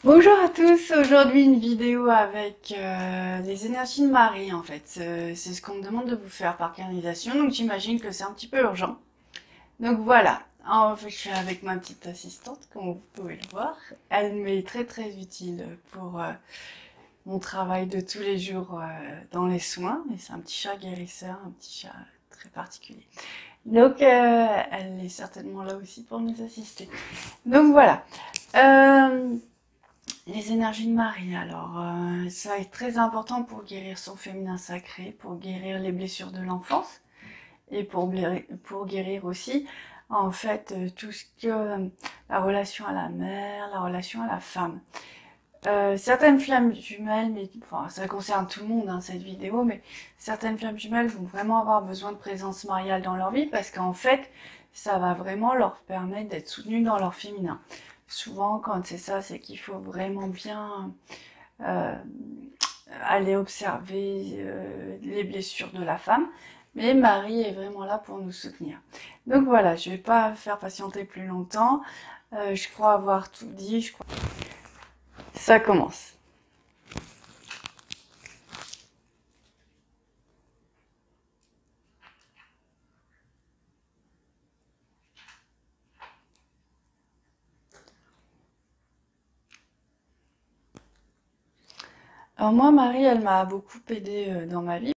Bonjour à tous, aujourd'hui une vidéo avec les énergies de Marie en fait. C'est ce qu'on me demande de vous faire par canalisation, donc j'imagine que c'est un petit peu urgent. Donc voilà, en fait je suis avec ma petite assistante, comme vous pouvez le voir. Elle m'est très très utile pour mon travail de tous les jours dans les soins. Et c'est un petit chat guérisseur, un petit chat très particulier. Donc elle est certainement là aussi pour nous assister. Donc voilà. Euh, les énergies de Marie, alors ça va être très important pour guérir son féminin sacré, pour guérir les blessures de l'enfance et pour guérir aussi en fait tout ce que la relation à la mère, la relation à la femme. Certaines flammes jumelles, mais enfin ça concerne tout le monde hein, cette vidéo, mais certaines flammes jumelles vont vraiment avoir besoin de présence mariale dans leur vie parce qu'en fait ça va vraiment leur permettre d'être soutenues dans leur féminin. Souvent, quand c'est ça, c'est qu'il faut vraiment bien euh, aller observer les blessures de la femme. Mais Marie est vraiment là pour nous soutenir. Donc voilà, je ne vais pas faire patienter plus longtemps. Je crois avoir tout dit. Ça commence. Alors moi, Marie, elle m'a beaucoup aidée dans ma vie.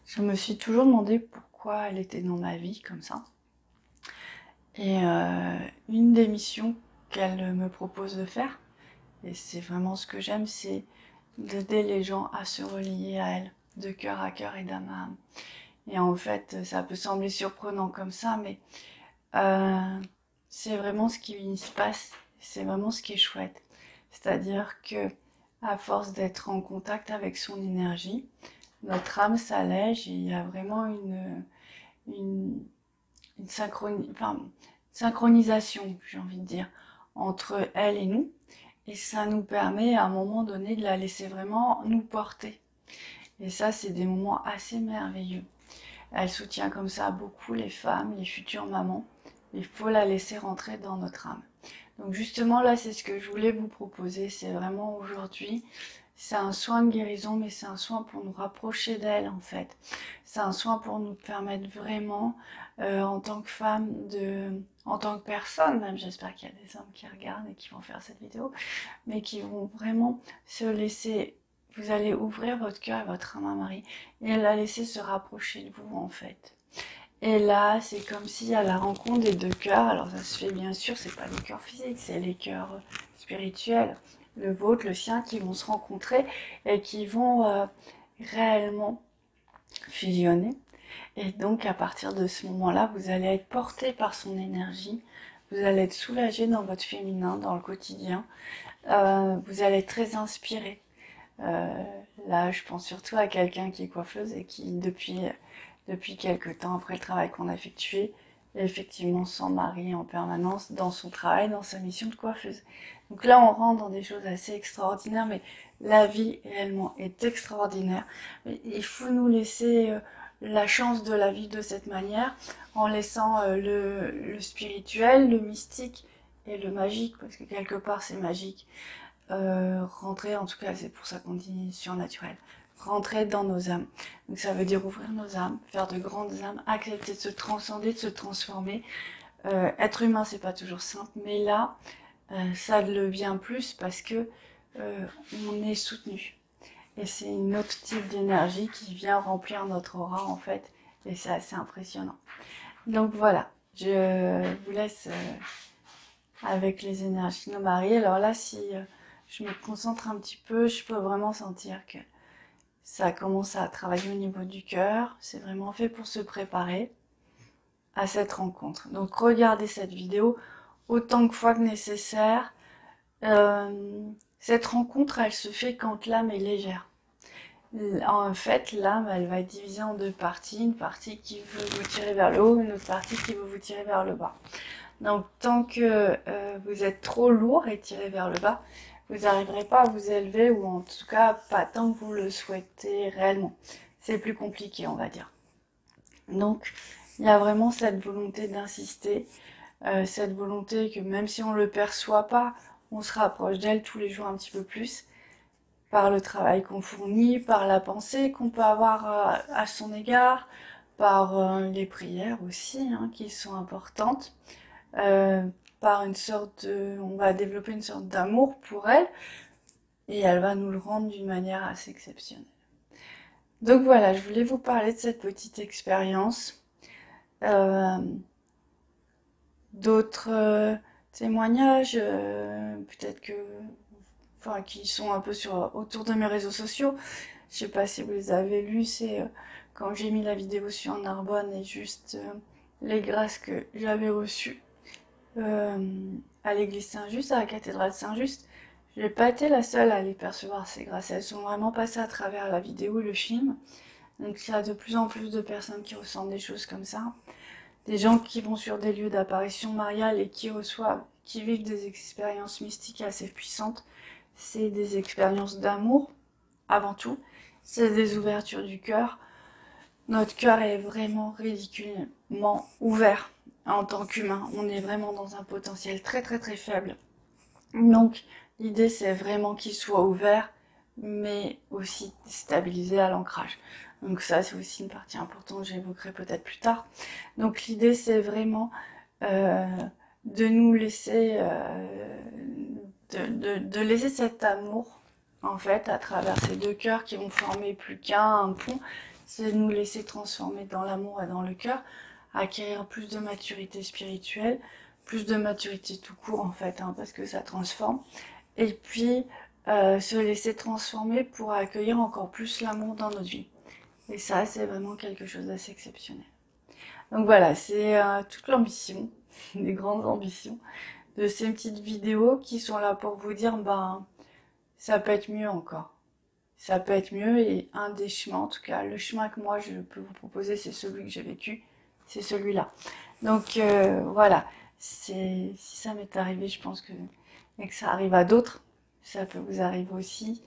Je me suis toujours demandé pourquoi elle était dans ma vie comme ça. Et une des missions qu'elle me propose de faire, et c'est vraiment ce que j'aime, c'est d'aider les gens à se relier à elle, de cœur à cœur et d'âme à âme. Et en fait, ça peut sembler surprenant comme ça, mais euh, c'est vraiment ce qui se passe, c'est vraiment ce qui est chouette. C'est-à-dire que, à force d'être en contact avec son énergie, notre âme s'allège et il y a vraiment une, synchronisation, j'ai envie de dire, entre elle et nous. Et ça nous permet à un moment donné de la laisser vraiment nous porter. Et ça, c'est des moments assez merveilleux. Elle soutient comme ça beaucoup les femmes, les futures mamans. Il faut la laisser rentrer dans notre âme. Donc justement là, c'est ce que je voulais vous proposer. C'est vraiment aujourd'hui, c'est un soin de guérison, mais c'est un soin pour nous rapprocher d'elle en fait. C'est un soin pour nous permettre vraiment, en tant que femme, en tant que personne, même j'espère qu'il y a des hommes qui regardent et qui vont faire cette vidéo, mais qui vont vraiment se laisser. Vous allez ouvrir votre cœur et votre âme à Marie et la laisser se rapprocher de vous en fait. Et là, c'est comme si à la rencontre des deux cœurs, alors ça se fait bien sûr, c'est pas les cœurs physiques, c'est les cœurs spirituels, le vôtre, le sien, qui vont se rencontrer et qui vont réellement fusionner. Et donc à partir de ce moment-là, vous allez être porté par son énergie, vous allez être soulagé dans votre féminin, dans le quotidien, vous allez être très inspiré. Euh, Là, je pense surtout à quelqu'un qui est coiffeuse et qui, depuis quelques temps, après le travail qu'on a effectué, effectivement s'en marie en permanence dans son travail, dans sa mission de coiffeuse. Donc là, on rentre dans des choses assez extraordinaires, mais la vie réellement est extraordinaire. Mais il faut nous laisser la chance de la vivre de cette manière, en laissant le spirituel, le mystique et le magique, parce que quelque part c'est magique, rentrer, en tout cas c'est pour ça qu'on dit surnaturel, rentrer dans nos âmes. Donc ça veut dire ouvrir nos âmes, faire de grandes âmes, accepter de se transcender, de se transformer. Être humain c'est pas toujours simple, mais là ça le devient plus parce que on est soutenu. Et c'est une autre type d'énergie qui vient remplir notre aura en fait, et c'est assez impressionnant. Donc voilà, je vous laisse avec les énergies de nos maris. Alors là, si je me concentre un petit peu, je peux vraiment sentir que ça commence à travailler au niveau du cœur. C'est vraiment fait pour se préparer à cette rencontre. Donc regardez cette vidéo autant de fois que nécessaire. Cette rencontre, elle se fait quand l'âme est légère. En fait, l'âme, elle va être divisée en deux parties. Une partie qui veut vous tirer vers le haut, une autre partie qui veut vous tirer vers le bas. Donc tant que vous êtes trop lourd et tiré vers le bas, vous n'arriverez pas à vous élever, ou en tout cas pas tant que vous le souhaitez réellement. C'est plus compliqué, on va dire. Donc, il y a vraiment cette volonté d'insister, cette volonté que même si on ne le perçoit pas, on se rapproche d'elle tous les jours un petit peu plus, par le travail qu'on fournit, par la pensée qu'on peut avoir à son égard, par les prières aussi, hein, qui sont importantes, par une sorte on va développer une sorte d'amour pour elle, et elle va nous le rendre d'une manière assez exceptionnelle. Donc voilà, je voulais vous parler de cette petite expérience. D'autres témoignages, peut-être que, enfin, qui sont un peu autour de mes réseaux sociaux. Je sais pas si vous les avez lus, c'est quand j'ai mis la vidéo sur Narbonne et juste les grâces que j'avais reçues à l'église Saint-Just, à la cathédrale Saint-Just. Je n'ai pas été la seule à les percevoir, ces grâces. Elles sont vraiment passées à travers la vidéo et le film. Donc il y a de plus en plus de personnes qui ressentent des choses comme ça. Des gens qui vont sur des lieux d'apparition mariale et qui reçoivent, qui vivent des expériences mystiques assez puissantes. C'est des expériences d'amour, avant tout. C'est des ouvertures du cœur. Notre cœur est vraiment ridiculement ouvert en tant qu'humain. On est vraiment dans un potentiel très très très faible. Donc l'idée c'est vraiment qu'il soit ouvert, mais aussi stabilisé à l'ancrage. Donc ça c'est aussi une partie importante que j'évoquerai peut-être plus tard. Donc l'idée c'est vraiment de nous laisser, de laisser cet amour en fait à travers ces deux cœurs qui vont former plus qu'un pont. C'est de nous laisser transformer dans l'amour et dans le cœur, acquérir plus de maturité spirituelle, plus de maturité tout court en fait, hein, parce que ça transforme. Et puis se laisser transformer pour accueillir encore plus l'amour dans notre vie. Et ça, c'est vraiment quelque chose d'assez exceptionnel. Donc voilà, c'est toute l'ambition, des grandes ambitions, de ces petites vidéos qui sont là pour vous dire, ben, ça peut être mieux encore. Ça peut être mieux, et un des chemins, en tout cas, le chemin que moi je peux vous proposer, c'est celui que j'ai vécu, c'est celui-là. Donc voilà, si ça m'est arrivé, je pense et que ça arrive à d'autres, ça peut vous arriver aussi.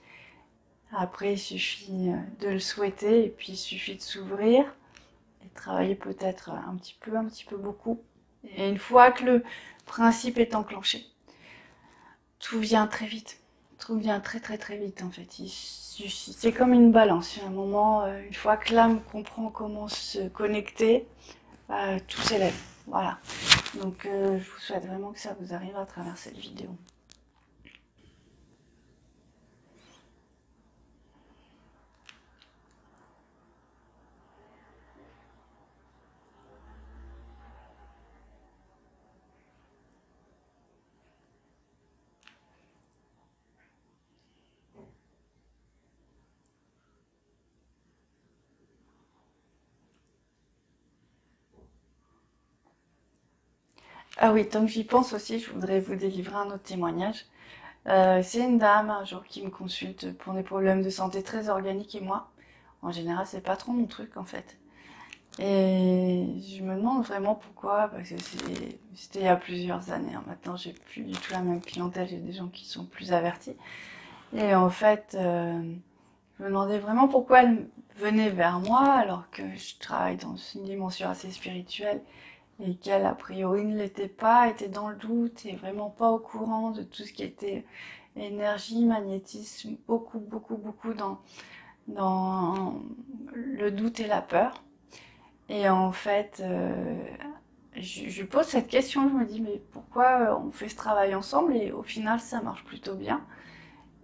Après, il suffit de le souhaiter, et puis il suffit de s'ouvrir, et de travailler peut-être un petit peu beaucoup. Et une fois que le principe est enclenché, tout vient très vite. Tout vient très très très vite en fait. C'est comme une balance. Il y a un moment, une fois que l'âme comprend comment se connecter, tout s'élève. Voilà. Donc je vous souhaite vraiment que ça vous arrive à travers cette vidéo. Ah oui, tant que j'y pense aussi, je voudrais vous délivrer un autre témoignage. C'est une dame un jour qui me consulte pour des problèmes de santé très organiques, et moi, en général, c'est pas trop mon truc en fait. Et je me demande vraiment pourquoi, parce que c'était il y a plusieurs années, hein. Maintenant, j'ai plus du tout la même clientèle, j'ai des gens qui sont plus avertis. Et en fait, je me demandais vraiment pourquoi elle venait vers moi, alors que je travaille dans une dimension assez spirituelle, et qu'elle, a priori, ne l'était pas, était dans le doute, et vraiment pas au courant de tout ce qui était énergie, magnétisme, beaucoup, beaucoup, beaucoup dans le doute et la peur. Et en fait, je pose cette question, je me dis, mais pourquoi on fait ce travail ensemble et au final ça marche plutôt bien?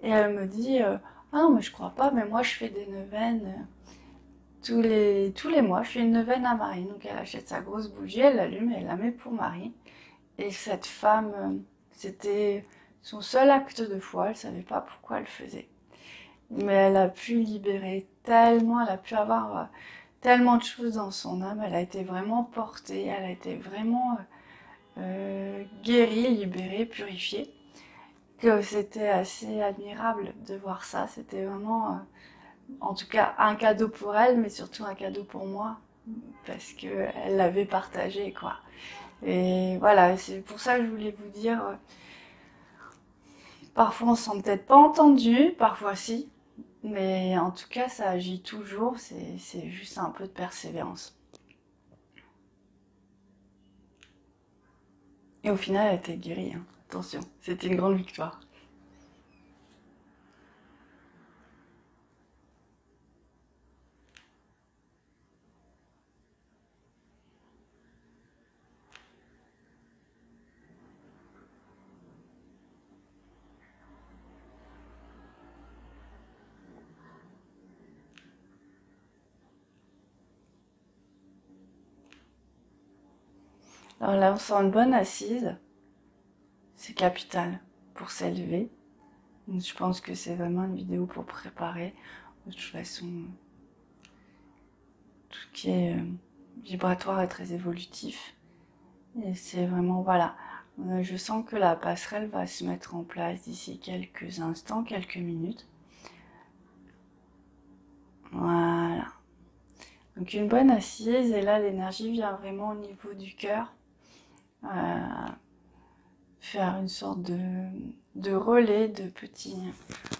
Et elle me dit, ah non, mais je crois pas, mais moi je fais des neuvaines tous les mois, je fais une neuvaine à Marie. Donc elle achète sa grosse bougie, elle l'allume et elle la met pour Marie. Et cette femme, c'était son seul acte de foi, elle savait pas pourquoi elle le faisait. Mais elle a pu libérer tellement, elle a pu avoir tellement de choses dans son âme, elle a été vraiment portée, elle a été vraiment guérie, libérée, purifiée, que c'était assez admirable de voir ça. C'était vraiment, en tout cas, un cadeau pour elle, mais surtout un cadeau pour moi, parce qu'elle l'avait partagé, quoi. Et voilà, c'est pour ça que je voulais vous dire, Parfois on se sent peut-être pas entendu, parfois si, mais en tout cas ça agit toujours, c'est juste un peu de persévérance. Et au final elle était guérie, hein. Attention, c'était une grande victoire. Alors là on sent une bonne assise, c'est capital pour s'élever. Je pense que c'est vraiment une vidéo pour préparer. De toute façon, tout ce qui est vibratoire est très évolutif. Et c'est vraiment, voilà, je sens que la passerelle va se mettre en place d'ici quelques instants, quelques minutes. Voilà. Donc une bonne assise, et là l'énergie vient vraiment au niveau du cœur. Faire une sorte de relais de petits,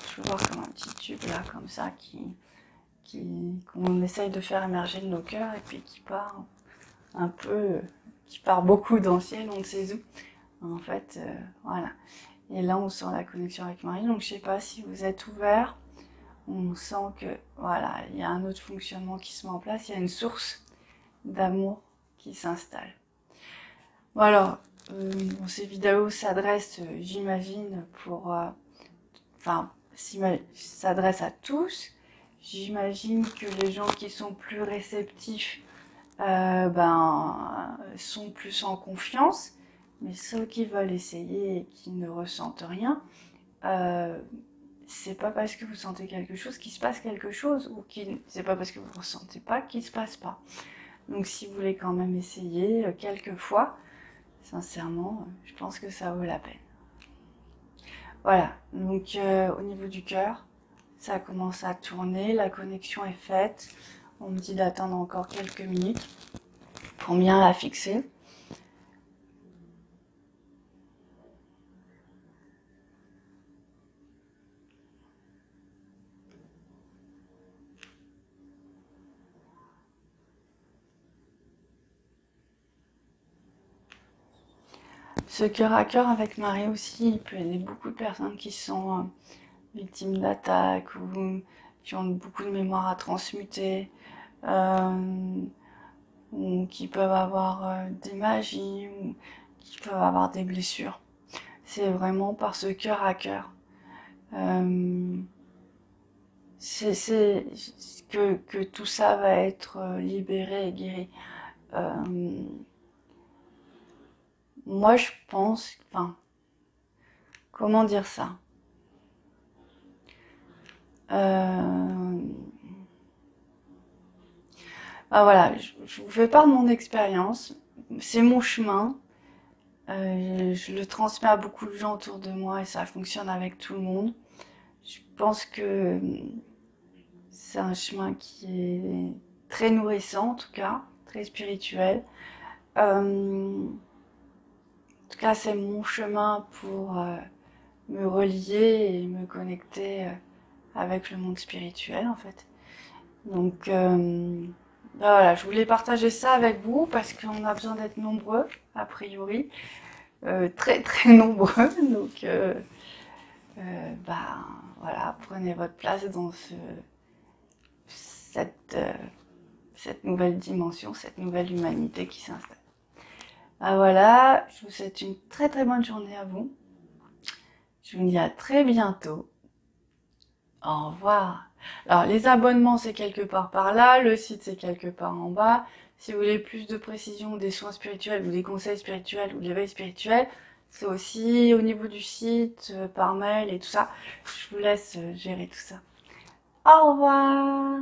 je peux voir comme un petit tube là, comme ça, qu'on essaye de faire émerger de nos cœurs, et puis qui part un peu, qui part beaucoup dans le ciel, on ne sait où. En fait, voilà. Et là, on sent la connexion avec Marie. Donc, je sais pas si vous êtes ouvert. On sent que, voilà, il y a un autre fonctionnement qui se met en place. Il y a une source d'amour qui s'installe. Bon, alors, ces vidéos s'adressent, j'imagine, s'adressent à tous. J'imagine que les gens qui sont plus réceptifs sont plus en confiance, mais ceux qui veulent essayer et qui ne ressentent rien, c'est pas parce que vous sentez quelque chose qu'il se passe quelque chose, ou c'est pas parce que vous ne ressentez pas qu'il se passe pas. Donc si vous voulez quand même essayer quelques fois, sincèrement, je pense que ça vaut la peine. Voilà, donc au niveau du cœur, ça commence à tourner, la connexion est faite. On me dit d'attendre encore quelques minutes pour bien la fixer. Ce cœur à cœur avec Marie aussi, il peut aider beaucoup de personnes qui sont victimes d'attaques ou qui ont beaucoup de mémoire à transmuter, ou qui peuvent avoir des magies, ou qui peuvent avoir des blessures. C'est vraiment par ce cœur à cœur. C'est que tout ça va être libéré et guéri. Moi, je pense, enfin, comment dire ça? Voilà, je vous fais part de mon expérience. C'est mon chemin. Je le transmets à beaucoup de gens autour de moi et ça fonctionne avec tout le monde. Je pense que c'est un chemin qui est très nourrissant, en tout cas, très spirituel. En tout cas, c'est mon chemin pour me relier et me connecter avec le monde spirituel, en fait. Donc, voilà, je voulais partager ça avec vous parce qu'on a besoin d'être nombreux, a priori, très très nombreux. Donc, voilà, prenez votre place dans cette nouvelle dimension, cette nouvelle humanité qui s'installe. Voilà, je vous souhaite une très très bonne journée à vous. Je vous dis à très bientôt. Au revoir. Alors, les abonnements, c'est quelque part par là. Le site, c'est quelque part en bas. Si vous voulez plus de précision, des soins spirituels ou des conseils spirituels ou de l'éveil spirituel, c'est aussi au niveau du site, par mail et tout ça. Je vous laisse gérer tout ça. Au revoir.